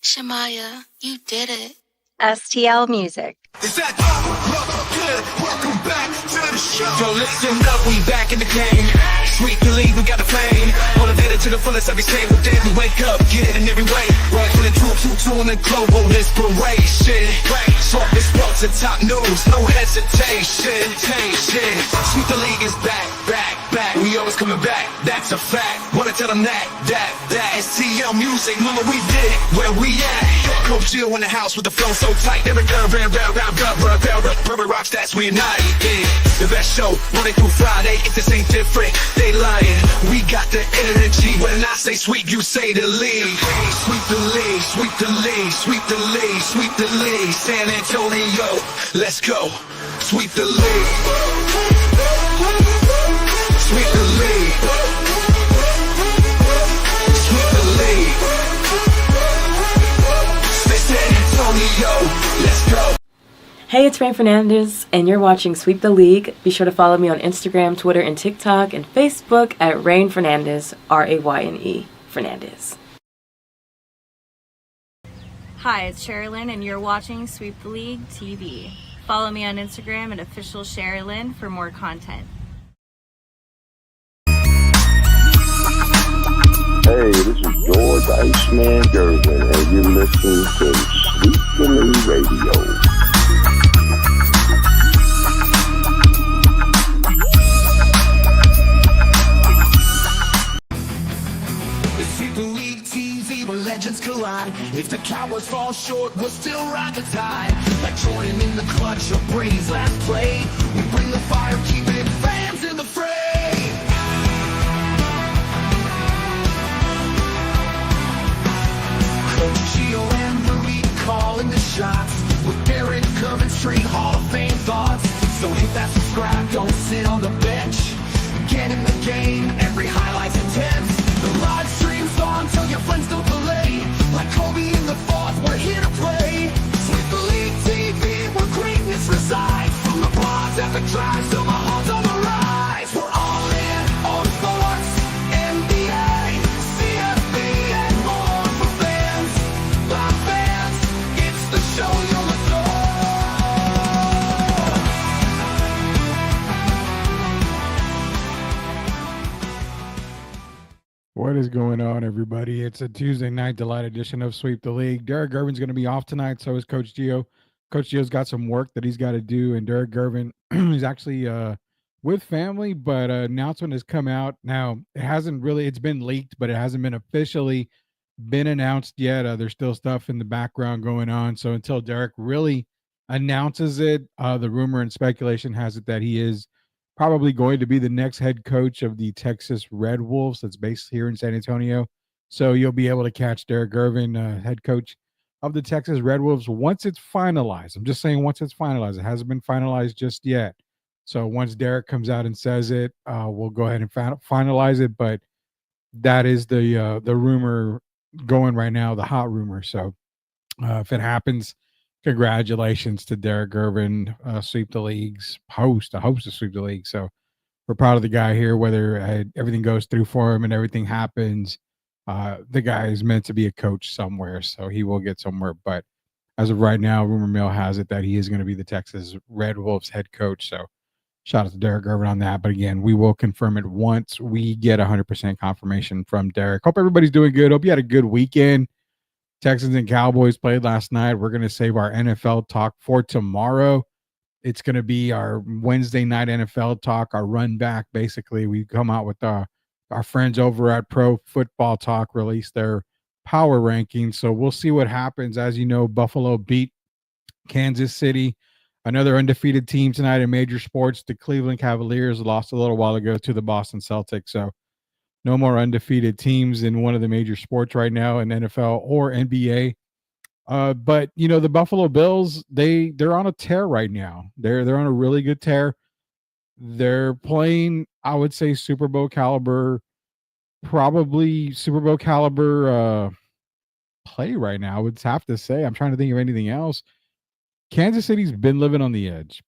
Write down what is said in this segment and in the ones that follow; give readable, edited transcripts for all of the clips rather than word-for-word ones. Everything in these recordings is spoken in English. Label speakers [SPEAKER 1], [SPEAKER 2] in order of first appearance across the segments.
[SPEAKER 1] Shamaya, you did it.
[SPEAKER 2] STL Music.
[SPEAKER 3] Is that good? Welcome back to the show. Yo, listen up, we back in the game. Sweet the league, we got the fame. Motivated to the fullest every single day. We wake up, get it in every way. Rising the two in the global inspiration. Talk this sports and top news, no hesitation. Sweet the league is back. We always coming back, that's a fact. Wanna tell them that. STL Music, mama, we did it. Where we at? Coach Jill in the house with the flow so tight. Every girl ran round, Purple rock stats, we unite. Yeah, the best show, Monday through Friday. If this ain't different, they lying. We got the energy. When I say sweep, you say the league. Sweep the league, sweep the league, sweep the league, sweep the league. San Antonio, let's go. Sweep the league. Sweep the league. Sweep the league. San Antonio, let's go.
[SPEAKER 4] Hey, it's Rain Fernandez, and you're watching Sweep the League. Be sure to follow me on Instagram, Twitter, and TikTok, and Facebook at Rain Fernandez, Rayne Fernandez.
[SPEAKER 5] Hi, it's Sherilyn, and you're watching Sweep the League TV. Follow me on Instagram at official Sherilyn for more content.
[SPEAKER 6] Hey, this is George Iceman Gervin, and you're listening to Sweep the League Radio.
[SPEAKER 3] Sweep the league TV where legends collide. If the Cowboys fall short, we'll still ride the tide. Like Jordan in the clutch or Brady's last play. We bring the fire, keeping fans in the fray. Coach Gio and Marie calling the shots. With Derek Coventry, Hall of Fame thoughts. So hit that subscribe, don't sit on the bench. Get in the game, every highlight's intense. The live stream's on, tell your friends don't delay. Like Kobe in the fourth, we're here to play. Sweep the League TV, where greatness resides. From the bronze epic drives to Mahomes on the rise. We're all in on sports, NBA, CFP, and more for fans. By fans, it's the show you'll adore.
[SPEAKER 7] What is going on, everybody? It's a Tuesday night delight edition of Sweep the League. Derek Gervin's going to be off tonight, so is Coach Gio. Coach Gio's got some work that he's got to do, and Derek Gervin is actually with family, but an announcement has come out. Now, it's been leaked, but it hasn't been officially been announced yet. There's still stuff in the background going on, so until Derek really announces it, the rumor and speculation has it that he is probably going to be the next head coach of the Texas Red Wolves that's based here in San Antonio. So you'll be able to catch Derek Gervin, head coach of the Texas Red Wolves, once it's finalized. I'm just saying once it's finalized. It hasn't been finalized just yet. So once Derek comes out and says it, we'll go ahead and finalize it. But that is the rumor going right now, the hot rumor. So if it happens, congratulations to Derek Gervin, Sweep the League's host of Sweep the League. So we're proud of the guy here, whether everything goes through for him and everything happens. The guy is meant to be a coach somewhere, so he will get somewhere. But as of right now, rumor mill has it that he is going to be the Texas Red Wolves head coach. So shout out to Derek Gervin on that. But again, we will confirm it once we get 100% confirmation from Derek. Hope everybody's doing good. Hope you had a good weekend. Texans and Cowboys played last night. We're going to save our NFL talk for tomorrow. It's going to be our Wednesday night NFL talk, our run back. Basically, we come out with our friends over at Pro Football Talk release their power rankings. So we'll see what happens. As you know, Buffalo beat Kansas City, another undefeated team tonight in major sports. The Cleveland Cavaliers lost a little while ago to the Boston Celtics. So no more undefeated teams in one of the major sports right now in NFL or NBA. But you know, the Buffalo Bills, they're on a tear right now. They're on a really good tear. They're playing, I would say, Super Bowl caliber, probably Super Bowl caliber play right now. I would have to say. I'm trying to think of anything else. Kansas City's been living on the edge.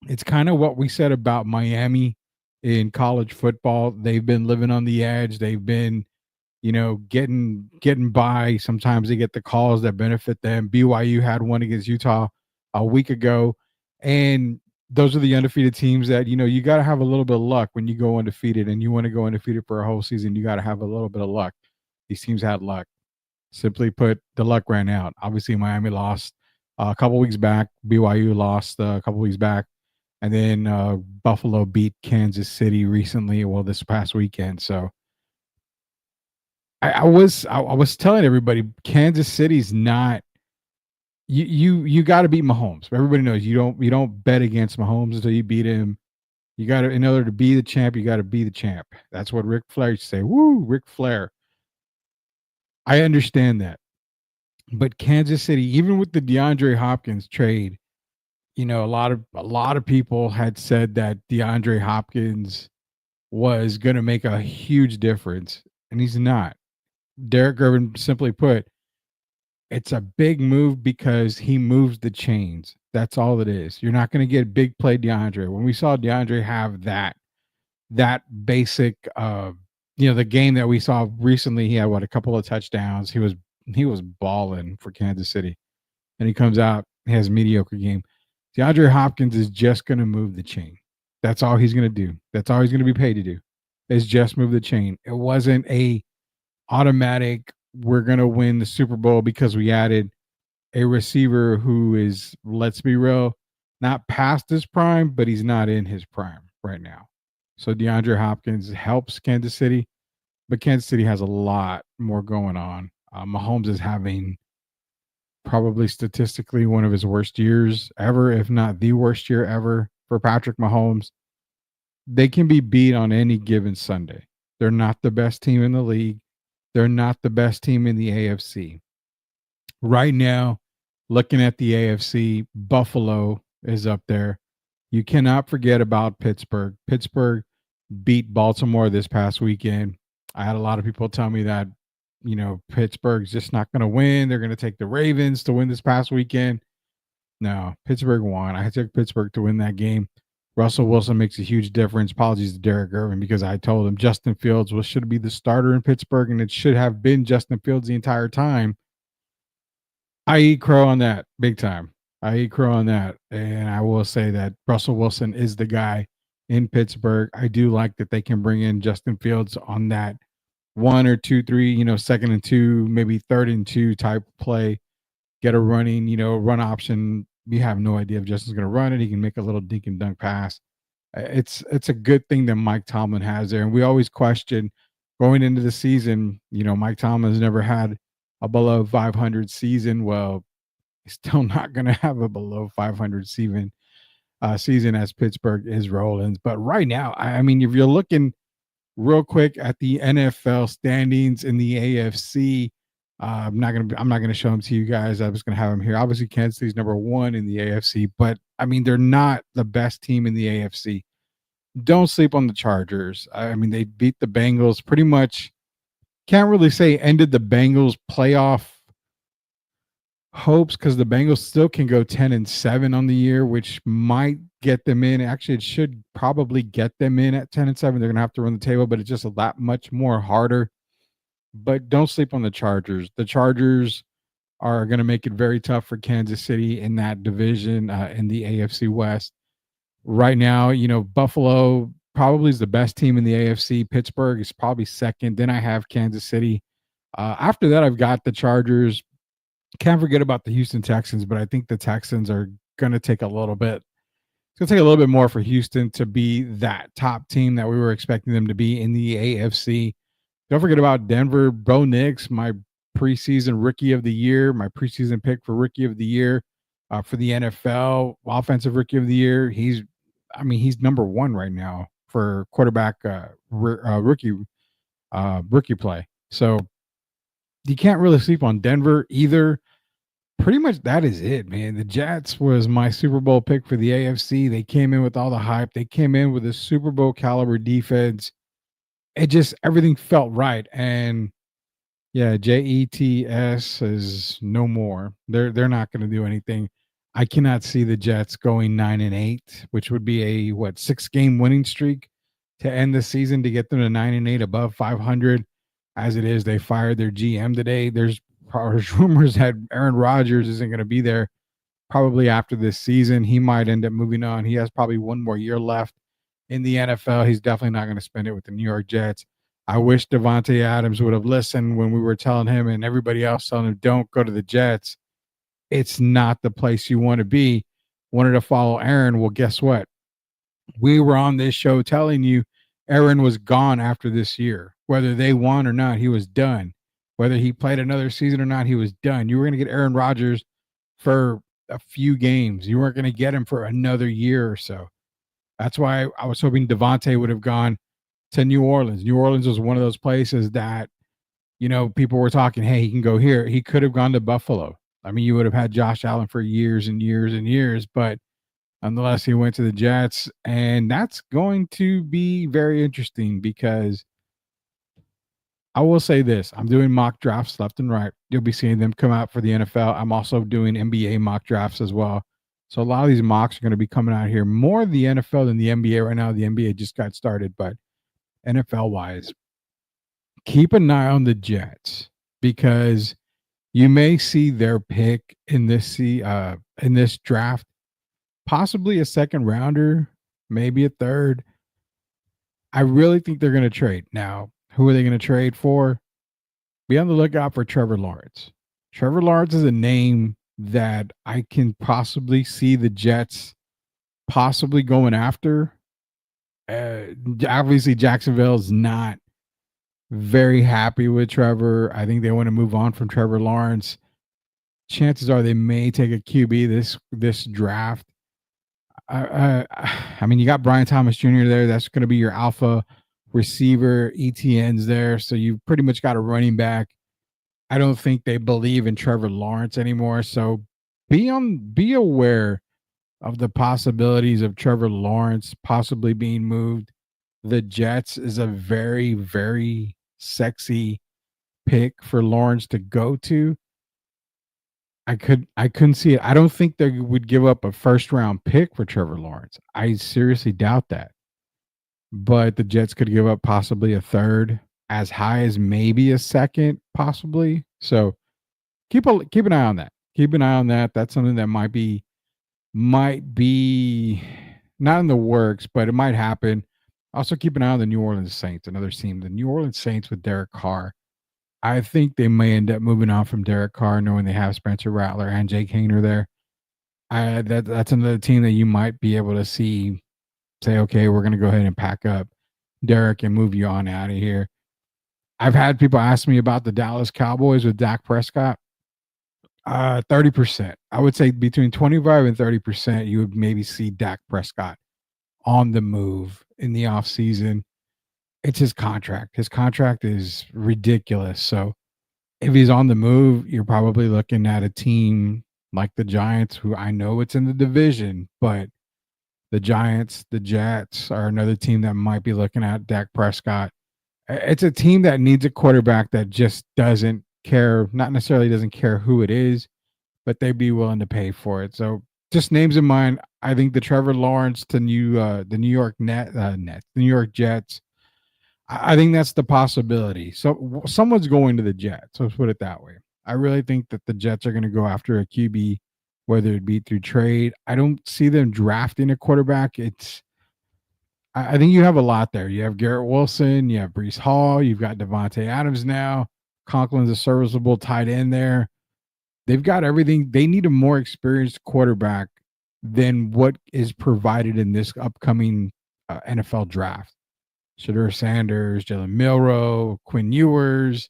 [SPEAKER 7] It's kind of what we said about Miami in college football. They've been living on the edge. They've been getting by. Sometimes they get the calls that benefit them. BYU had one against Utah a week ago, and those are the undefeated teams that you got to have a little bit of luck when you go undefeated, and you want to go undefeated for a whole season. You got to have a little bit of luck. These teams had luck. Simply put, the luck ran out. Obviously, Miami lost a couple weeks back. BYU lost a couple weeks back, and then Buffalo beat Kansas City recently. Well, this past weekend. So I was telling everybody, Kansas City's not. You got to beat Mahomes. Everybody knows you don't bet against Mahomes until you beat him. You got to, in order to be the champ, you got to be the champ. That's what Ric Flair used to say. Woo, Ric Flair. I understand that. But Kansas City, even with the DeAndre Hopkins trade, a lot of people had said that DeAndre Hopkins was going to make a huge difference, and he's not. Derek Irvin, simply put, it's a big move because he moves the chains. That's all it is. You're not going to get big play DeAndre. When we saw DeAndre have that basic, the game that we saw recently, he had a couple of touchdowns. He was balling for Kansas City, and he comes out, he has a mediocre game. DeAndre Hopkins is just going to move the chain. That's all he's going to do. That's all he's going to be paid to do, is just move the chain. It wasn't a automatic, we're going to win the Super Bowl because we added a receiver who is, let's be real, not past his prime, but he's not in his prime right now. So DeAndre Hopkins helps Kansas City, but Kansas City has a lot more going on. Mahomes is having probably statistically one of his worst years ever, if not the worst year ever for Patrick Mahomes. They can be beat on any given Sunday. They're not the best team in the league. They're not the best team in the AFC. Right now, looking at the AFC, Buffalo is up there. You cannot forget about Pittsburgh. Pittsburgh beat Baltimore this past weekend. I had a lot of people tell me that, Pittsburgh's just not going to win. They're going to take the Ravens to win this past weekend. No, Pittsburgh won. I took Pittsburgh to win that game. Russell Wilson makes a huge difference. Apologies to Derek Irvin, because I told him Justin Fields should be the starter in Pittsburgh, and it should have been Justin Fields the entire time. I eat crow on that big time. I eat crow on that. And I will say that Russell Wilson is the guy in Pittsburgh. I do like that they can bring in Justin Fields on that 1 or 2, 3, second and 2, maybe third and 2 type play. Get a running, run option. You have no idea if Justin's going to run it. He can make a little dink and dunk pass. It's a good thing that Mike Tomlin has there. And we always question going into the season, Mike Tomlin's never had a below 500 season. Well, he's still not going to have a below 500 season as Pittsburgh is rolling. But right now, I mean, if you're looking real quick at the NFL standings in the AFC, I'm not gonna show them to you guys. I'm just gonna have them here. Obviously, Kansas City's number 1 in the AFC, but I mean, they're not the best team in the AFC. Don't sleep on the Chargers. I mean, they beat the Bengals pretty much. Can't really say ended the Bengals playoff hopes, because the Bengals still can go 10-7 on the year, which might get them in. Actually, it should probably get them in at 10-7. They're gonna have to run the table, but it's just a lot much more harder. But don't sleep on the Chargers. The Chargers are going to make it very tough for Kansas City in that division in the AFC West. Right now, Buffalo probably is the best team in the AFC. Pittsburgh is probably second. Then I have Kansas City. After that, I've got the Chargers. Can't forget about the Houston Texans, but I think the Texans are going to take a little bit. It's going to take a little bit more for Houston to be that top team that we were expecting them to be in the AFC. Don't forget about Denver. Bo Nix, my preseason rookie of the year, my preseason pick for rookie of the year for the NFL, offensive rookie of the year. He's number 1 right now for quarterback rookie play. So you can't really sleep on Denver either. Pretty much that is it, man. The Jets was my Super Bowl pick for the AFC. They came in with all the hype. They came in with a Super Bowl caliber defense. It just, everything felt right. And yeah, Jets is no more. They're not going to do anything. I cannot see the Jets going 9-8, which would be a 6-game winning streak to end the season to get them to 9-8 above 500. As it is, they fired their GM today. There's rumors that Aaron Rodgers isn't going to be there probably after this season. He might end up moving on. He has probably one more year left in the NFL. He's definitely not going to spend it with the New York Jets. I wish Devontae Adams would have listened when we were telling him and everybody else telling him, don't go to the Jets. It's not the place you want to be. Wanted to follow Aaron. Well, guess what? We were on this show telling you Aaron was gone after this year. Whether they won or not, he was done. Whether he played another season or not, he was done. You were going to get Aaron Rodgers for a few games. You weren't going to get him for another year or so. That's why I was hoping Devontae would have gone to New Orleans. New Orleans was one of those places that, people were talking, hey, he can go here. He could have gone to Buffalo. I mean, you would have had Josh Allen for years and years and years, but nonetheless, he went to the Jets, and that's going to be very interesting because I will say this. I'm doing mock drafts left and right. You'll be seeing them come out for the NFL. I'm also doing NBA mock drafts as well. So a lot of these mocks are going to be coming out here. More the NFL than the NBA right now. The NBA just got started, but NFL-wise, keep an eye on the Jets because you may see their pick in this draft, possibly a second rounder, maybe a third. I really think they're going to trade. Now, who are they going to trade for? Be on the lookout for Trevor Lawrence. Trevor Lawrence is a name that I can possibly see the Jets possibly going after. Obviously, Jacksonville is not very happy with Trevor. I think they want to move on from Trevor Lawrence. Chances are they may take a QB this draft. I mean, you got Brian Thomas Jr. there. That's going to be your alpha receiver. ETN's there. So you pretty much got a running back. I don't think they believe in Trevor Lawrence anymore. So be aware of the possibilities of Trevor Lawrence possibly being moved. The Jets is a very, very sexy pick for Lawrence to go to. I couldn't see it. I don't think they would give up a first round pick for Trevor Lawrence. I seriously doubt that. But the Jets could give up possibly a third, as high as maybe a second, possibly. So keep an eye on that. Keep an eye on that. That's something that might be not in the works, but it might happen. Also keep an eye on the New Orleans Saints, another team. The New Orleans Saints with Derek Carr. I think they may end up moving on from Derek Carr, knowing they have Spencer Rattler and Jake Hayner there. That's another team that you might be able to say, okay, we're going to go ahead and pack up Derek and move you on out of here. I've had people ask me about the Dallas Cowboys with Dak Prescott. 30%. I would say between 25 and 30%, you would maybe see Dak Prescott on the move in the offseason. It's his contract. His contract is ridiculous. So if he's on the move, you're probably looking at a team like the Giants, who I know it's in the division, but the Giants, the Jets are another team that might be looking at Dak Prescott. It's a team that needs a quarterback that just doesn't care, not necessarily doesn't care who it is, but they'd be willing to pay for it. So just names in mind. I think the Trevor Lawrence to the New York the New York Jets. I think that's the possibility. So someone's going to the Jets. Let's put it that way. I really think that the Jets are going to go after a QB, whether it be through trade. I don't see them drafting a quarterback. I think you have a lot there. You have Garrett Wilson, you have Breece Hall, you've got Devontae Adams now. Conklin's a serviceable tight end there. They've got everything. They need a more experienced quarterback than what is provided in this upcoming NFL draft. Shedeur Sanders, Jalen Milroe, Quinn Ewers.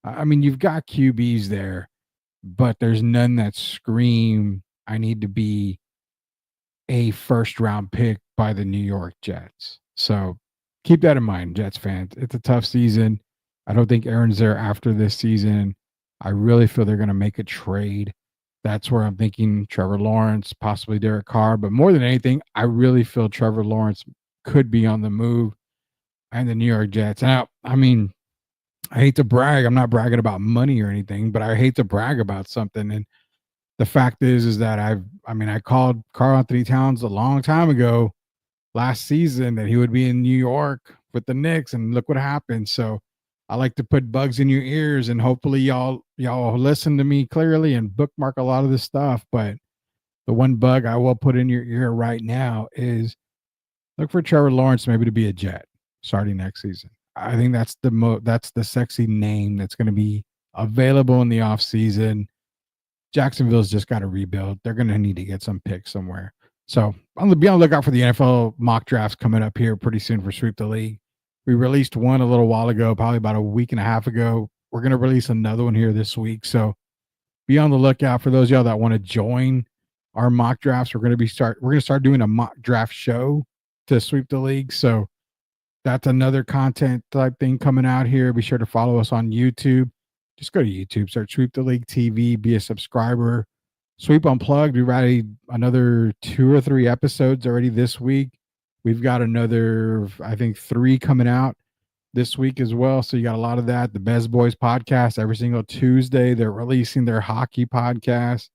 [SPEAKER 7] I mean, you've got QBs there, but there's none that scream, I need to be a first-round pick by the New York Jets. So keep that in mind, Jets fans. It's a tough season. I don't think Aaron's there after this season. I really feel they're going to make a trade. That's where I'm thinking Trevor Lawrence, possibly Derek Carr. But more than anything, I really feel Trevor Lawrence could be on the move and the New York Jets. Now, I mean, I hate to brag. I'm not bragging about money or anything, but I hate to brag about something. And the fact is that I called Karl Anthony Towns a long time ago last season that he would be in New York with the Knicks, and look what happened. So I like to put bugs in your ears, and hopefully y'all listen to me clearly and bookmark a lot of this stuff. But the one bug I will put in your ear right now is look for Trevor Lawrence maybe to be a Jet starting next season. I think that's the sexy name that's going to be available in the offseason. Jacksonville's just got to rebuild. They're going to need to get some picks somewhere. So I'm going to be on the lookout for the NFL mock drafts coming up here pretty soon for Sweep the League. We released one a little while ago, probably about a week and a half ago. We're going to release another one here this week. So be on the lookout for those of y'all that want to join our mock drafts. We're going to start doing a mock draft show to Sweep the League. So that's another content type thing coming out here. Be sure to follow us on YouTube. Just go to YouTube, search Sweep the League TV, be a subscriber. Sweep Unplugged, we've already another 2 or 3 episodes already this week. We've got another, I think, 3 coming out this week as well. So you got a lot of that. The Best Boys podcast every single Tuesday. They're releasing their hockey podcast.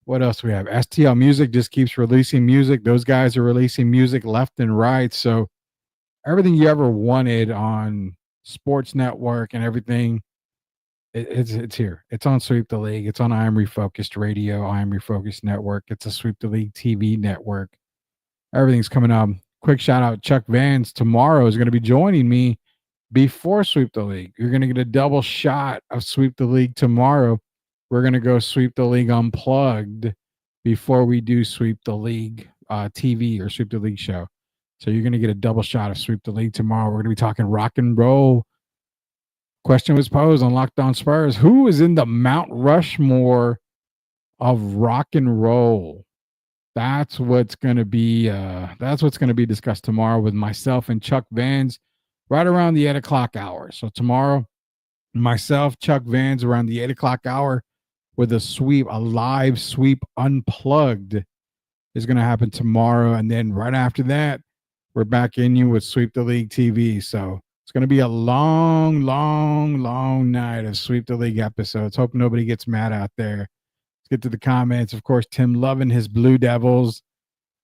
[SPEAKER 7] What else we have? STL Music just keeps releasing music. Those guys are releasing music left and right. So everything you ever wanted on Sports Network and everything, it's here. It's on Sweep the League. It's on I Am Refocused Radio, I Am Refocused Network. It's a Sweep the League TV network. Everything's coming up. Quick shout out, Chuck Vans tomorrow is going to be joining me before Sweep the League. You're going to get a double shot of Sweep the League tomorrow. We're going to go Sweep the League Unplugged before we do Sweep the League TV or Sweep the League show. So you're going to get a double shot of Sweep the League tomorrow. We're going to be talking rock and roll. Question was posed on Locked On Spurs. Who is in the Mount Rushmore of rock and roll? That's what's going to be discussed tomorrow with myself and Chuck Vans right around the 8 o'clock hour. So tomorrow, myself, Chuck Vans around the 8 o'clock hour with a live sweep unplugged is going to happen tomorrow. And then right after that, we're back in you with Sweep the League TV. So it's going to be a long, long, long night of Sweep the League episodes. Hope nobody gets mad out there. Let's get to the comments. Of course, Tim loving his Blue Devils.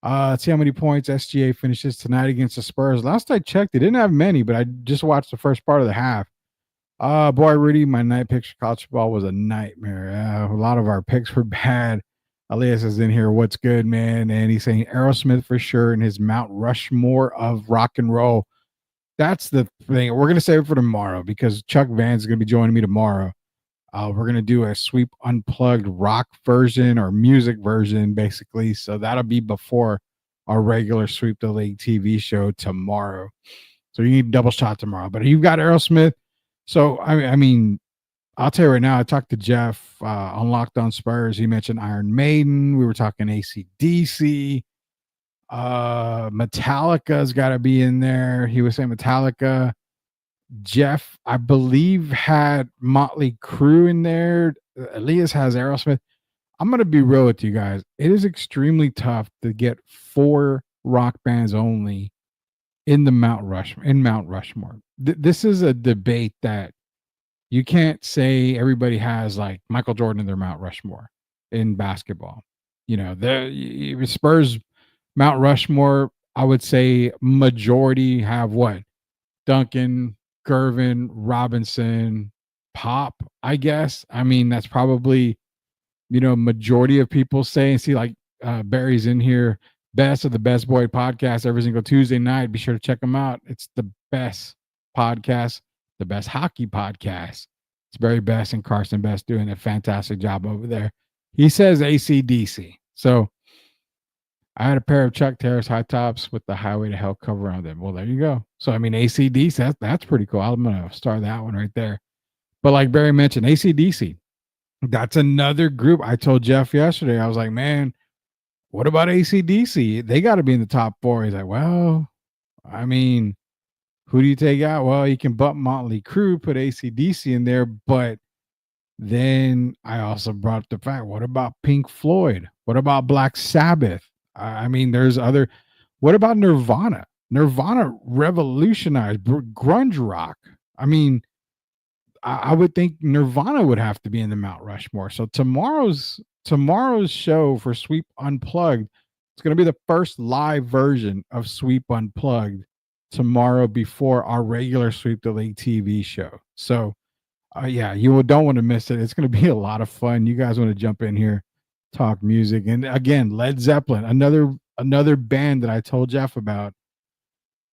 [SPEAKER 7] Let's see how many points SGA finishes tonight against the Spurs. Last I checked, they didn't have many, but I just watched the first part of the half. Boy, Rudy, my night picks for college football was a nightmare. A lot of our picks were bad. Elias is in here. What's good, man? And he's saying Aerosmith for sure in his Mount Rushmore of rock and roll. That's the thing. We're going to save it for tomorrow because Chuck Vans is going to be joining me tomorrow. We're going to do a Sweep Unplugged rock version or music version, basically. So that'll be before our regular Sweep the League TV show tomorrow. So you need a double shot tomorrow. But you've got Aerosmith. So, I mean, I'll tell you right now, I talked to Jeff on Locked On Spurs. He mentioned Iron Maiden. We were talking AC/DC. Metallica's got to be in there. He was saying Metallica. Jeff, I believe, had Motley Crue in there. Elias has Aerosmith. I'm going to be real with you guys. It is extremely tough to get 4 rock bands only in the Mount Rushmore. This is a debate that you can't say everybody has like Michael Jordan in their Mount Rushmore in basketball. You know, the Spurs Mount Rushmore, I would say majority have what? Duncan, Gervin, Robinson, Pop, I guess. I mean, that's probably, majority of people say, and see, like Barry's in here, best of the Best Boy podcast every single Tuesday night. Be sure to check them out. It's the best podcast, the best hockey podcast. It's Barry Best and Carson Best doing a fantastic job over there. He says AC/DC. So I had a pair of Chuck Terrace high tops with the Highway to Hell cover on them. Well, there you go. So, I mean, AC/DC, that's pretty cool. I'm going to start that one right there. But like Barry mentioned, AC/DC, that's another group. I told Jeff yesterday, I was like, man, what about AC/DC? They got to be in the top 4. He's like, well, I mean, who do you take out? Well, you can bump Motley Crue, put AC/DC in there, but then I also brought up the fact, what about Pink Floyd? What about Black Sabbath? I mean, there's other. What about Nirvana? Nirvana revolutionized grunge rock. I mean, I would think Nirvana would have to be in the Mount Rushmore. So tomorrow's show for Sweep Unplugged, it's going to be the first live version of Sweep Unplugged tomorrow before our regular Sweep the League TV show. So, yeah, you don't want to miss it. It's going to be a lot of fun. You guys want to jump in here, talk music, and again, Led Zeppelin, another band that I told Jeff about.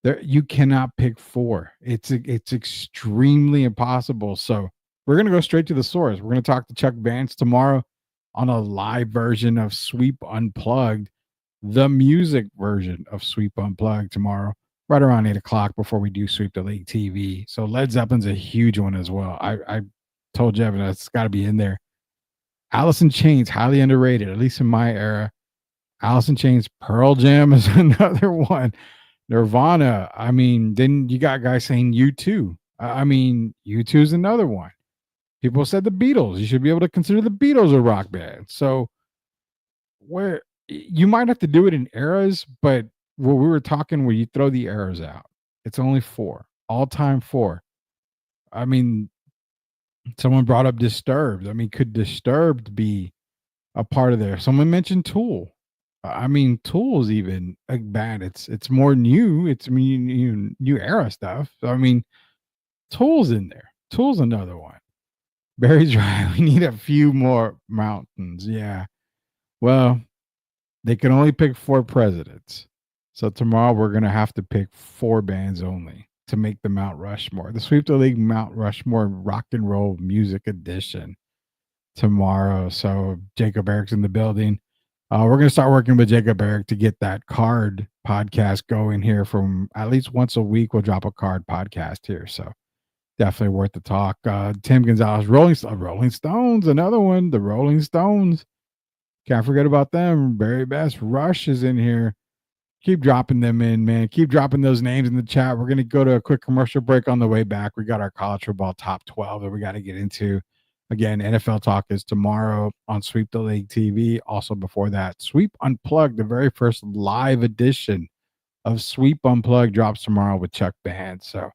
[SPEAKER 7] There, you cannot pick four. It's extremely impossible. So we're going to go straight to the source. We're going to talk to Chuck Vance tomorrow on a live version of Sweep Unplugged, the music version of Sweep Unplugged tomorrow, right around 8 o'clock before we do Sweep the League TV. So Led Zeppelin's a huge one as well. I told Jeff that's got to be in there. Alice in Chains, highly underrated, at least in my era. Alice in Chains, Pearl Jam is another one. Nirvana. I mean, then you got guys saying U2. I mean, U2 is another one. People said the Beatles. You should be able to consider the Beatles a rock band. So where you might have to do it in eras, but what we were talking where you throw the eras out, it's only four, all-time four. I mean, someone brought up Disturbed. I mean, could Disturbed be a part of there? Someone mentioned Tool. I mean, Tool's even a band. It's more new. It's new era stuff. So, I mean, Tool's in there. Tool's another one. Barry's right. We need a few more mountains. Yeah. Well, they can only pick 4 presidents. So tomorrow we're going to have to pick 4 bands only to make the Mount Rushmore. The Sweep the League Mount Rushmore Rock and Roll Music Edition tomorrow. So Jacob Eric's in the building. We're going to start working with Jacob Eric to get that card podcast going here from at least once a week. We'll drop a card podcast here. So definitely worth the talk. Tim Gonzalez, Rolling Stones, another one. The Rolling Stones. Can't forget about them. Very best. Rush is in here. Keep dropping them in, man. Keep dropping those names in the chat. We're going to go to a quick commercial break on the way back. We got our college football top 12 that we got to get into. Again, NFL Talk is tomorrow on Sweep the League TV. Also before that, Sweep Unplugged, the very first live edition of Sweep Unplugged drops tomorrow with Chuck Band. So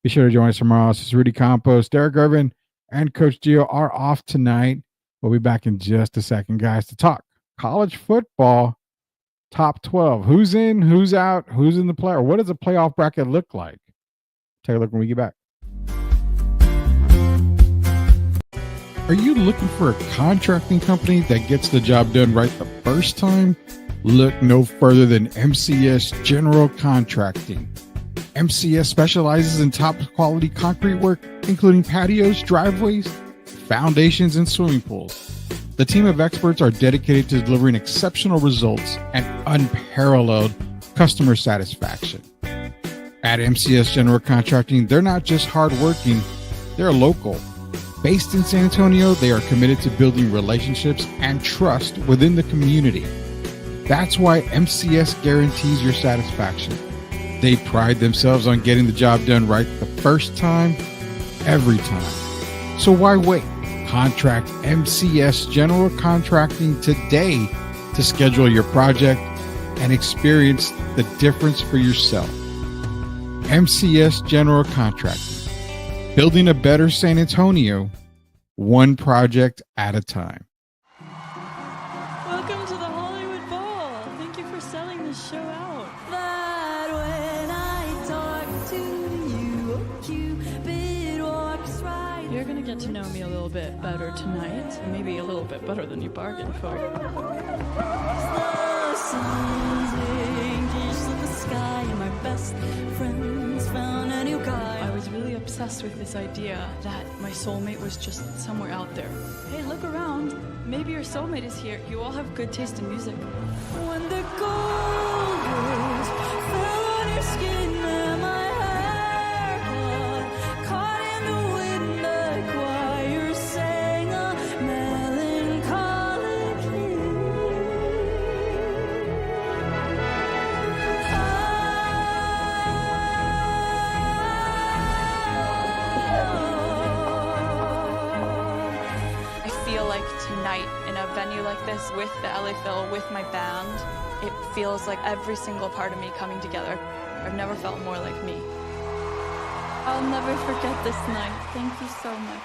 [SPEAKER 7] be sure to join us tomorrow. This is Rudy Campos, Derek Irvin, and Coach Gio are off tonight. We'll be back in just a second, guys, to talk college football top 12. Who's in, who's out, who's in the play, or what does a playoff bracket look like? Take a look when we get back. Are you looking for a contracting company that gets the job done right the first time? Look no further than MCS General Contracting. MCS specializes in top quality concrete work, including patios, driveways, foundations, and swimming pools. The team of experts are dedicated to delivering exceptional results and unparalleled customer satisfaction. At MCS General Contracting, they're not just hardworking, they're local. Based in San Antonio, they are committed to building relationships and trust within the community. That's why MCS guarantees your satisfaction. They pride themselves on getting the job done right the first time, every time. So why wait? Contract MCS General Contracting today to schedule your project and experience the difference for yourself. MCS General Contracting. Building a better San Antonio, one project at a time.
[SPEAKER 8] Welcome to the Hollywood Bowl. Thank you for selling this show out.
[SPEAKER 9] But when I talk to you, Cupid walks right.
[SPEAKER 8] You're gonna get to know me a little bit better tonight. Maybe a little bit better than you bargained for.
[SPEAKER 9] The sun's engaged with the sky, and my best friends found a new guy.
[SPEAKER 8] I was really obsessed with this idea that my soulmate was just somewhere out there. Hey, look around. Maybe your soulmate is here. You all have good taste in music.
[SPEAKER 9] When the gold rays fell on your skin and my hair caught in the wind, the choir sang a melancholy hymn.
[SPEAKER 8] I feel like tonight in a venue like this with the LA Phil, with my band, it feels like every single part of me coming together. I've never felt more like me. I'll never forget this night. Thank you so much.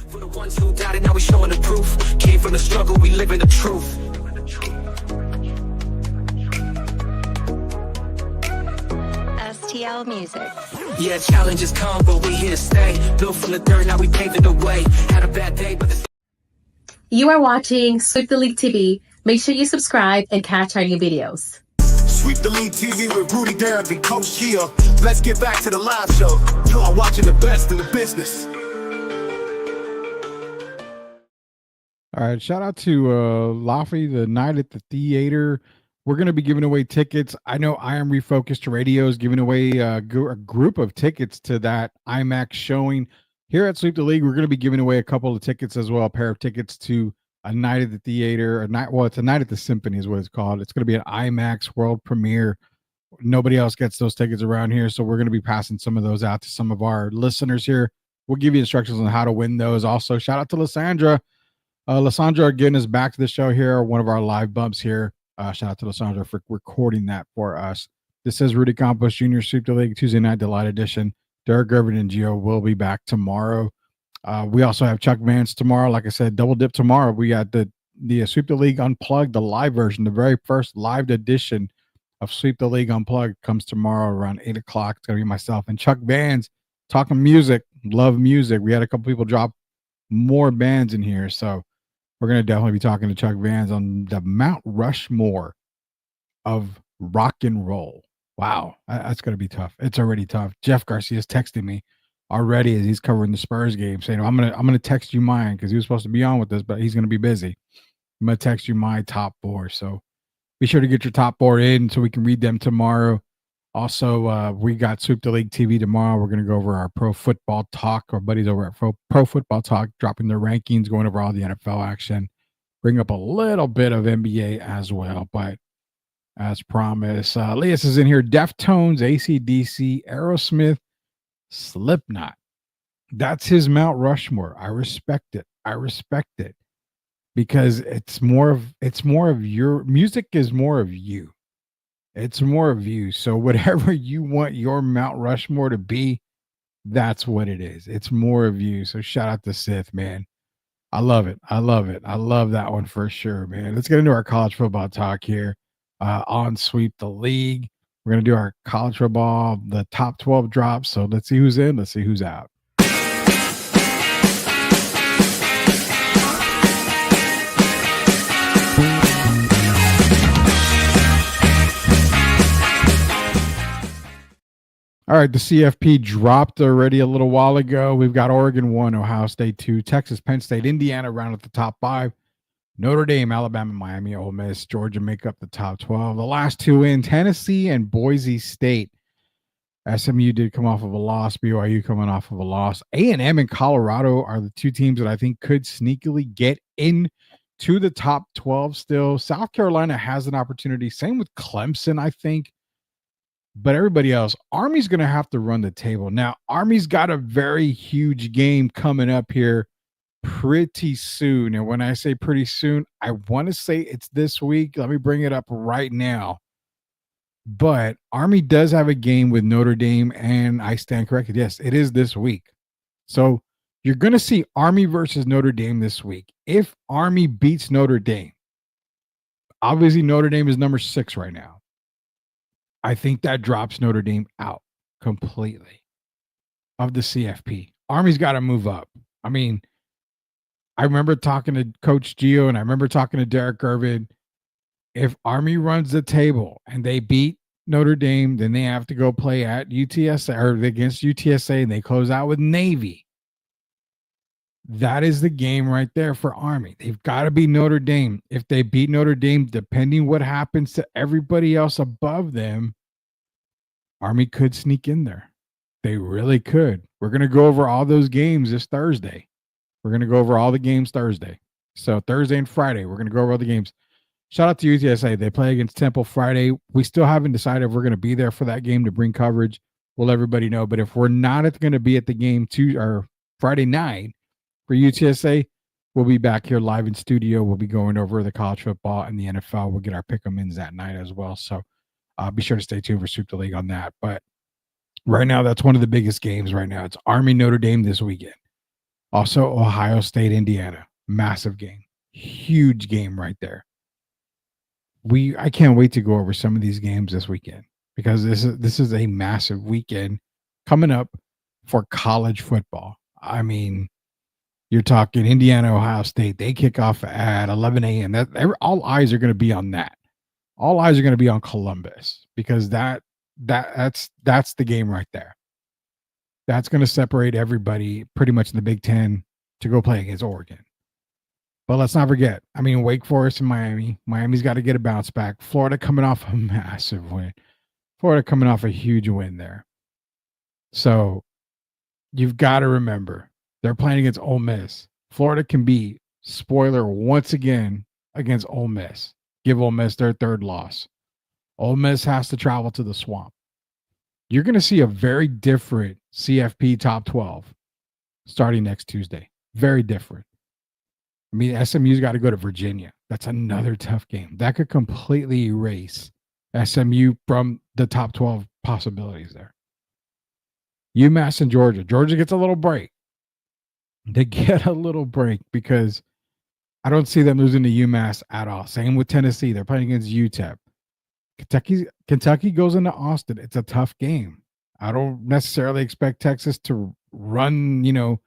[SPEAKER 3] For the ones who doubted, now we showing the proof. Came from the struggle, we live in the truth.
[SPEAKER 2] STL Music.
[SPEAKER 3] Yeah, challenges come, but we here to stay. Built from the dirt, now we paving the way. Had a bad day, but the
[SPEAKER 10] You are watching Sweep the League TV. Make sure you subscribe and catch our new videos.
[SPEAKER 11] Sweep the League TV with Rudy Derrick and Coach Gio. Let's get back to the live show. You are watching the best in the business.
[SPEAKER 7] All right, shout out to Laffy, the night at the theater. We're going to be giving away tickets. I know I Am Refocused Radio is giving away a group of tickets to that IMAX showing. Here at Sweep the League, we're going to be giving away a couple of tickets as well, a pair of tickets to a night at the theater. It's a night at the Symphony is what it's called. It's going to be an IMAX world premiere. Nobody else gets those tickets around here, so we're going to be passing some of those out to some of our listeners here. We'll give you instructions on how to win those. Also, shout out to Lysandra. Lysandra getting us back to the show here, one of our live bumps here. Shout out to Lysandra for recording that for us. This is Rudy Campos Jr. Sweep the League Tuesday Night Delight Edition. Derek Gervin and Gio will be back tomorrow. We also have Chuck Vance tomorrow. Like I said, double dip tomorrow. We got the Sweep the League Unplugged, the live version, the very first live edition of Sweep the League Unplugged comes tomorrow around 8 o'clock. It's going to be myself and Chuck Vance talking music. Love music. We had a couple people drop more bands in here, so we're going to definitely be talking to Chuck Vance on the Mount Rushmore of rock and roll. Wow, that's going to be tough. It's already tough. Jeff Garcia's texting me already as he's covering the Spurs game, saying, I'm gonna text you mine because he was supposed to be on with us, but he's going to be busy. I'm going to text you my top four. So be sure to get your top four in so we can read them tomorrow. Also, we got Sweep the League TV tomorrow. We're going to go over our pro football talk. Our buddies over at Pro Football Talk dropping their rankings, going over all the NFL action, bring up a little bit of NBA as well. But as promised, Elias is in here. Deftones, AC/DC, Aerosmith, Slipknot. That's his Mount Rushmore. I respect it. Because it's more of your music is more of you. It's more of you. So whatever you want your Mount Rushmore to be, that's what it is. It's more of you. So shout out to Sith, man. I love it. I love that one for sure, man. Let's get into our college football talk here on Sweep the League. We're going to do our college football, the top 12 drops. So let's see who's in. Let's see who's out. All right, the CFP dropped already a little while ago. We've got Oregon 1, Ohio State 2, Texas, Penn State, Indiana round at the top 5. Notre Dame, Alabama, Miami, Ole Miss, Georgia make up the top 12. The last two in, Tennessee and Boise State. SMU did come off of a loss. BYU coming off of a loss. A&M and Colorado are the two teams that I think could sneakily get in to the top 12 still. South Carolina has an opportunity. Same with Clemson, I think. But everybody else, Army's going to have to run the table. Now, Army's got a very huge game coming up here pretty soon. And when I say pretty soon, I want to say it's this week. Let me bring it up right now. But Army does have a game with Notre Dame, and I stand corrected. Yes, it is this week. So you're going to see Army versus Notre Dame this week. If Army beats Notre Dame, obviously Notre Dame is number 6 right now. I think that drops Notre Dame out completely of the CFP. Army's got to move up. I mean, I remember talking to Coach Gio and I remember talking to Derek Gervin. If Army runs the table and they beat Notre Dame, then they have to go play at UTSA or against UTSA and they close out with Navy. That is the game right there for Army. They've got to beat Notre Dame. If they beat Notre Dame, depending what happens to everybody else above them, Army could sneak in there. They really could. We're going to go over all those games this Thursday. We're going to go over all the games Thursday. So Thursday and Friday, we're going to go over all the games. Shout out to UTSA. They play against Temple Friday. We still haven't decided if we're going to be there for that game to bring coverage. We'll let everybody know. But if we're not going to be at the game Friday night, for UTSA, we'll be back here live in studio. We'll be going over the college football and the NFL. We'll get our pick-em-ins that night as well. So be sure to stay tuned for Sweep the League on that. But right now, that's one of the biggest games right now. It's Army Notre Dame this weekend. Also, Ohio State, Indiana. Massive game. Huge game right there. I can't wait to go over some of these games this weekend because this is a massive weekend coming up for college football. I mean, you're talking Indiana, Ohio State. They kick off at 11 a.m. All eyes are going to be on that. All eyes are going to be on Columbus because that's the game right there. That's going to separate everybody pretty much in the Big Ten to go play against Oregon. But let's not forget, I mean, Wake Forest and Miami. Miami's got to get a bounce back. Florida coming off a massive win. Florida coming off a huge win there. So you've got to remember, they're playing against Ole Miss. Florida can be, spoiler, once again against Ole Miss. Give Ole Miss their third loss. Ole Miss has to travel to the Swamp. You're going to see a very different CFP top 12 starting next Tuesday. Very different. I mean, SMU's got to go to Virginia. That's another tough game. That could completely erase SMU from the top 12 possibilities there. UMass and Georgia. Georgia gets a little break. They get a little break because I don't see them losing to UMass at all. Same with Tennessee. They're playing against UTEP. Kentucky goes into Austin. It's a tough game. I don't necessarily expect Texas to run,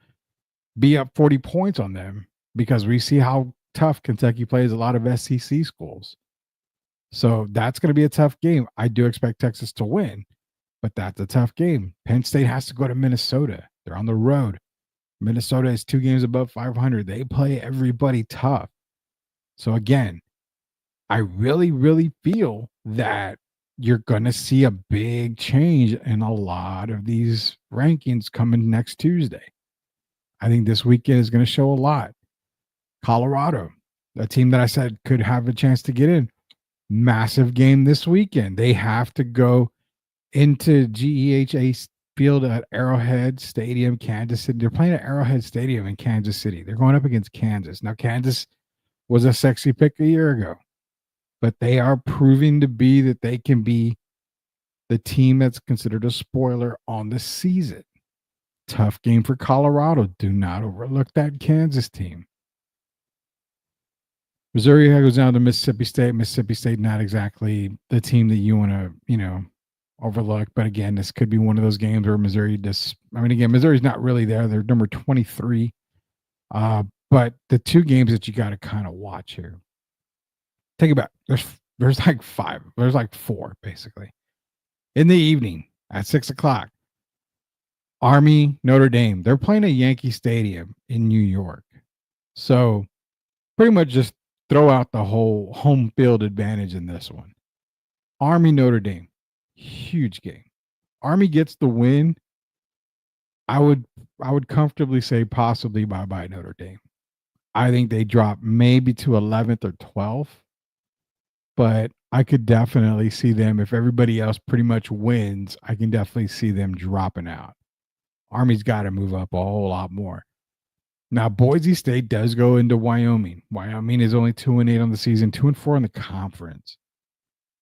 [SPEAKER 7] be up 40 points on them because we see how tough Kentucky plays a lot of SEC schools. So that's going to be a tough game. I do expect Texas to win, but that's a tough game. Penn State has to go to Minnesota. They're on the road. Minnesota is 2 games above 500. They play everybody tough. So again, I really, really feel that you're going to see a big change in a lot of these rankings coming next Tuesday. I think this weekend is going to show a lot. Colorado, a team that I said could have a chance to get in. Massive game this weekend. They have to go into GEHA Field at Arrowhead Stadium, Kansas City. They're playing at Arrowhead Stadium in Kansas City. They're going up against Kansas. Now, Kansas was a sexy pick a year ago, but they are proving to be that they can be the team that's considered a spoiler on the season. Tough game for Colorado. Do not overlook that Kansas team. Missouri goes down to Mississippi State. Mississippi State, not exactly the team that you want to, overlook. But again, this could be one of those games where Missouri Missouri's not really there. They're number 23. But the 2 games that you got to kind of watch here. Think about it. There's like 5. There's like 4, basically. In the evening at 6 o'clock, Army, Notre Dame. They're playing at Yankee Stadium in New York. So pretty much just throw out the whole home field advantage in this one. Army, Notre Dame. Huge game. Army gets the win. I would comfortably say possibly bye-bye Notre Dame. I think they drop maybe to 11th or 12th. But I could definitely see them, if everybody else pretty much wins, I can definitely see them dropping out. Army's got to move up a whole lot more. Now, Boise State does go into Wyoming. Wyoming is only 2-8 on the season, 2-4 in the conference.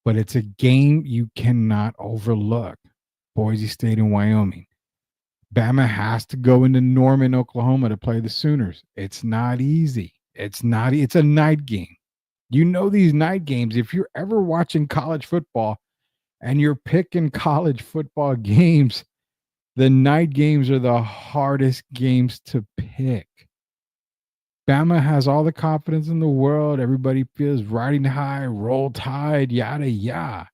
[SPEAKER 7] But it's a game you cannot overlook. Boise State and Wyoming. Bama has to go into Norman, Oklahoma to play the Sooners. It's not easy. It's a night game. You know these night games. If you're ever watching college football and you're picking college football games, the night games are the hardest games to pick. Bama has all the confidence in the world. Everybody feels riding high, roll tide, yada, yada.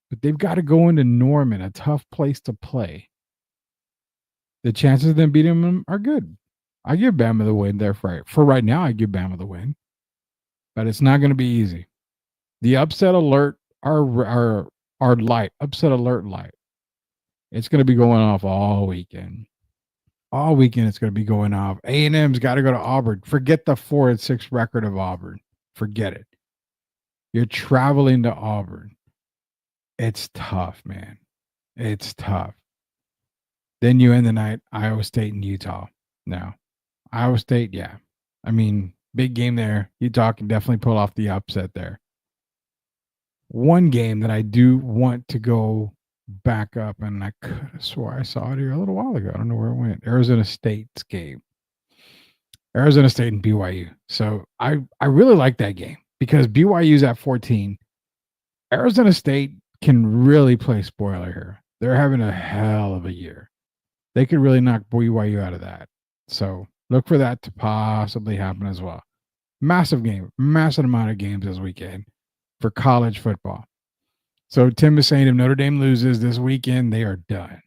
[SPEAKER 7] But they've got to go into Norman, a tough place to play. The chances of them beating them are good. I give Bama the win there for right now. I give Bama the win. But it's not going to be easy. The upset alert are light. Upset alert light. It's going to be going off all weekend. All weekend it's going to be going off. A&M's got to go to Auburn. Forget the 4-6 record of Auburn. Forget it. You're traveling to Auburn. It's tough, man. It's tough. Then you end the night, Iowa State and Utah. Now, Iowa State, yeah. I mean, big game there. Utah can definitely pull off the upset there. One game that I do want to go back up, and I could have swore I saw it here a little while ago. I don't know where it went. Arizona State's game. Arizona State and BYU. So I really like that game because BYU's at 14. Arizona State can really play spoiler here. They're having a hell of a year. They could really knock BYU out of that. So look for that to possibly happen as well. Massive game, massive amount of games this weekend for college football. So Tim is saying if Notre Dame loses this weekend, they are done.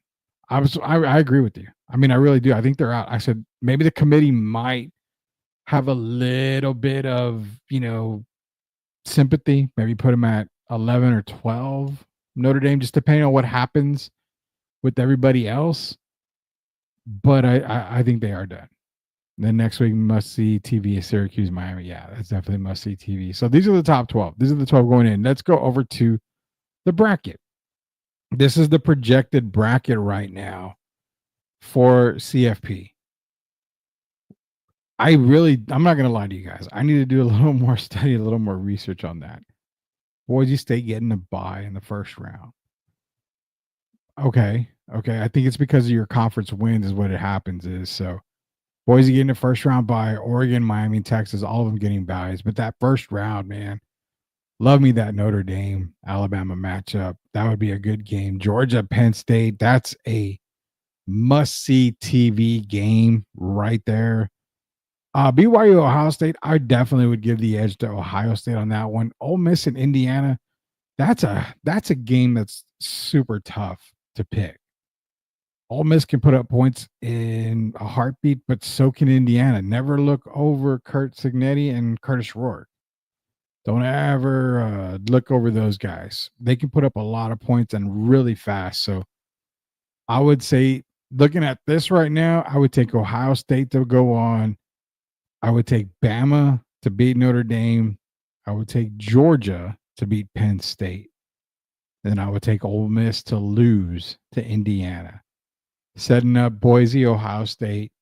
[SPEAKER 7] I agree with you. I mean, I really do. I think they're out. I said maybe the committee might have a little bit of, sympathy. Maybe put them at 11 or 12. Notre Dame, just depending on what happens with everybody else. But I think they are done. Then next week, must see TV, Syracuse, Miami. Yeah, that's definitely must see TV. So these are the top 12. These are the 12 going in. Let's go over to the bracket. This is the projected bracket right now for CFP. I'm not going to lie to you guys. I need to do a little more study, a little more research on that. Boise State getting a bye in the first round. Okay. I think it's because of your conference wins is what it happens is. So Boise getting a first round bye, Oregon, Miami, Texas, all of them getting byes. But that first round, man, love me that Notre Dame, Alabama matchup. That would be a good game. Georgia, Penn State, that's a must-see TV game right there. BYU, Ohio State, I definitely would give the edge to Ohio State on that one. Ole Miss and Indiana, that's a game that's super tough to pick. Ole Miss can put up points in a heartbeat, but so can Indiana. Never look over Kurt Signetti and Curtis Rourke. Don't ever look over those guys. They can put up a lot of points and really fast. So I would say, looking at this right now, I would take Ohio State to go on. I would take Bama to beat Notre Dame. I would take Georgia to beat Penn State. Then I would take Ole Miss to lose to Indiana. Setting up Boise, Ohio State,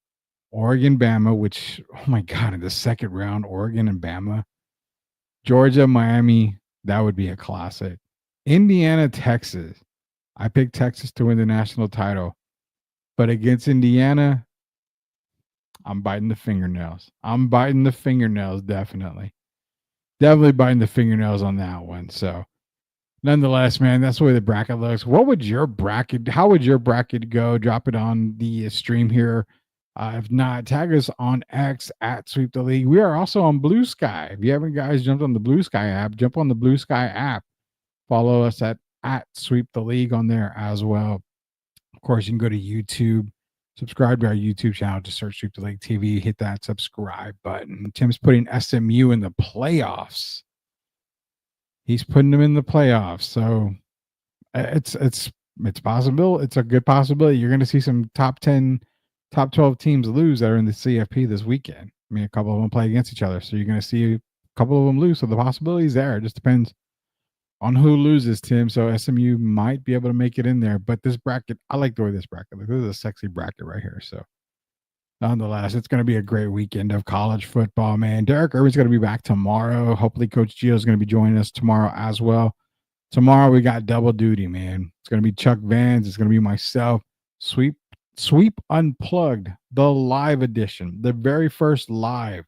[SPEAKER 7] Oregon, Bama, which, oh my God, in the second round, Oregon and Bama. Georgia, Miami, that would be a classic. Indiana, Texas. I picked Texas to win the national title. But against Indiana, I'm biting the fingernails. Definitely. Definitely biting the fingernails on that one. So, nonetheless, man, that's the way the bracket looks. How would your bracket go? Drop it on the stream here. If not, tag us on X at Sweep the League. We are also on Blue Sky. If you haven't guys jumped on the Blue Sky app, jump on the Blue Sky app. Follow us at Sweep the League on there as well. Of course, you can go to YouTube, subscribe to our YouTube channel, just search Sweep the League TV, hit that subscribe button. Tim's putting SMU in the playoffs. He's putting them in the playoffs. So it's possible. It's a good possibility. You're going to see some top 10, top 12 teams lose that are in the CFP this weekend. I mean, a couple of them play against each other. So you're going to see a couple of them lose. So the possibility is there. It just depends on who loses, Tim. So SMU might be able to make it in there. But this bracket, I like the way this bracket looks. This is a sexy bracket right here. So nonetheless, it's going to be a great weekend of college football, man. Derek Irvin's going to be back tomorrow. Hopefully, Coach Gio is going to be joining us tomorrow as well. Tomorrow, we got double duty, man. It's going to be Chuck Vans. It's going to be myself. Sweep Unplugged, the live edition, the very first live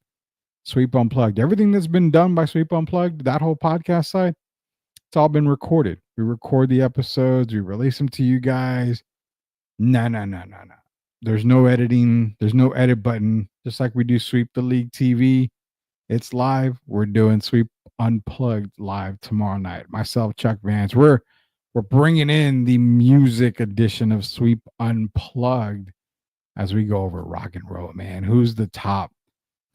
[SPEAKER 7] Sweep Unplugged. Everything that's been done by Sweep Unplugged, that whole podcast site, it's all been recorded. We record the episodes. We release them to you guys. No. There's no editing. There's no edit button. Just like we do Sweep the League TV. It's live. We're doing Sweep Unplugged live tomorrow night. Myself, Chuck Vance. We're bringing in the music edition of Sweep Unplugged as we go over rock and roll, man. Who's the top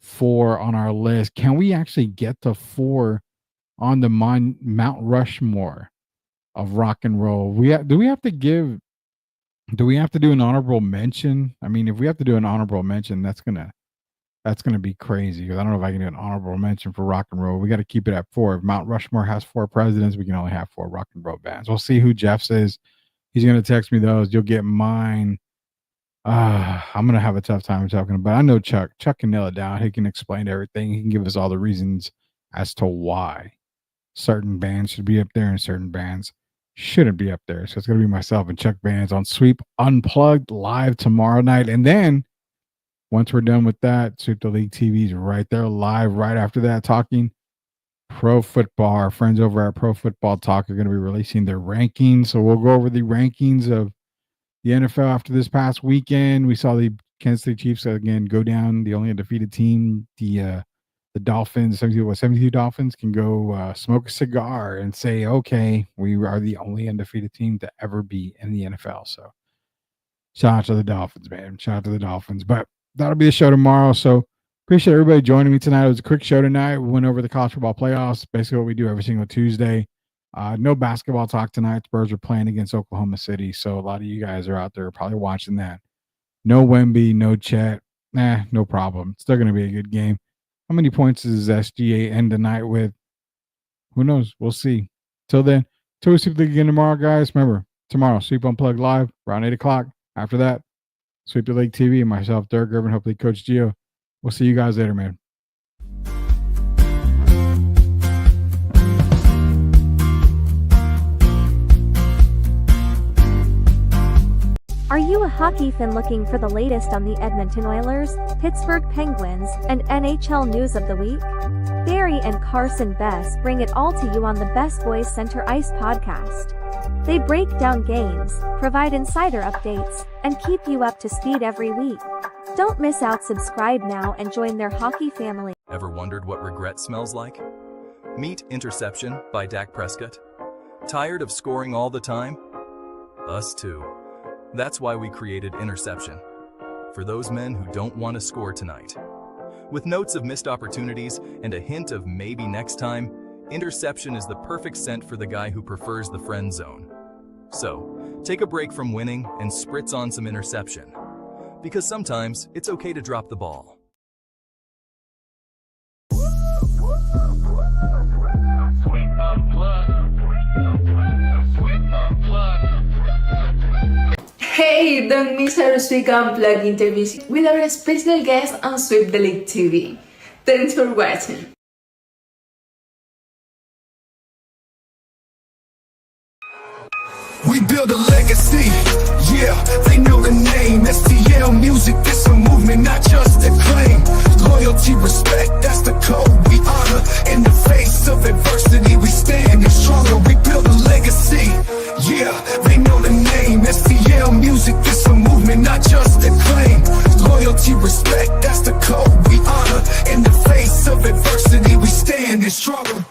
[SPEAKER 7] 4 on our list? Can we actually get to 4 on the Mount Rushmore of rock and roll? Do we have to do an honorable mention? I mean, if we have to do an honorable mention, that's gonna be crazy. Because I don't know if I can do an honorable mention for rock and roll. We got to keep it at 4. If Mount Rushmore has 4 presidents, we can only have 4 rock and roll bands. We'll see who Jeff says. He's gonna text me those. You'll get mine. I'm gonna have a tough time talking about. I know Chuck. Chuck can nail it down. He can explain everything. He can give us all the reasons as to why certain bands should be up there and certain bands shouldn't be up there. So it's going to be myself and Chuck Bands on Sweep Unplugged live tomorrow night. And then once we're done with that, Sweep the League TV's right there live right after that, talking Pro Football. Our friends over at Pro Football Talk are going to be releasing their rankings. So we'll go over the rankings of the NFL after this past weekend. We saw the Kansas City Chiefs again go down, the only undefeated team. The Dolphins, 72 Dolphins, can go smoke a cigar and say, okay, we are the only undefeated team to ever be in the NFL. So shout out to the Dolphins, man. Shout out to the Dolphins. But that'll be the show tomorrow. So appreciate everybody joining me tonight. It was a quick show tonight. We went over the college football playoffs, basically what we do every single Tuesday. No basketball talk tonight. Spurs are playing against Oklahoma City, so a lot of you guys are out there probably watching that. No Wemby, no Chet. No problem. Still going to be a good game. How many points does SGA end the night with? Who knows? We'll see. Till then, till we see you again tomorrow, guys. Remember, tomorrow, Sweep Unplugged live around 8 o'clock. After that, Sweep the League TV and myself, Derek Gervin, hopefully Coach Gio. We'll see you guys later, man.
[SPEAKER 12] Are you a hockey fan looking for the latest on the Edmonton Oilers, Pittsburgh Penguins, and NHL news of the week? Barry and Carson Best bring it all to you on the Best Boys Center Ice podcast. They break down games, provide insider updates, and keep you up to speed every week. Don't miss out. Subscribe now and join their hockey family.
[SPEAKER 13] Ever wondered what regret smells like? Meet Interception by Dak Prescott. Tired of scoring all the time? Us too. That's why we created Interception, for those men who don't want to score tonight. With notes of missed opportunities and a hint of maybe next time, Interception is the perfect scent for the guy who prefers the friend zone. So, take a break from winning and spritz on some Interception, because sometimes it's okay to drop the ball.
[SPEAKER 14] Hey, don't miss our Sweep Unplugged interviews with our special guest on Sweep the League TV. Thanks for watching.
[SPEAKER 11] We build a legacy, yeah, they know the name. STL music, it's a movement, not just a claim. Loyalty, respect, that's the code we honor. In the face of adversity, we stand stronger. We build a legacy, yeah, they know the name. STL music, it's a movement, not just a claim. Loyalty, respect, that's the code we honor. In the face of adversity, we stand stronger.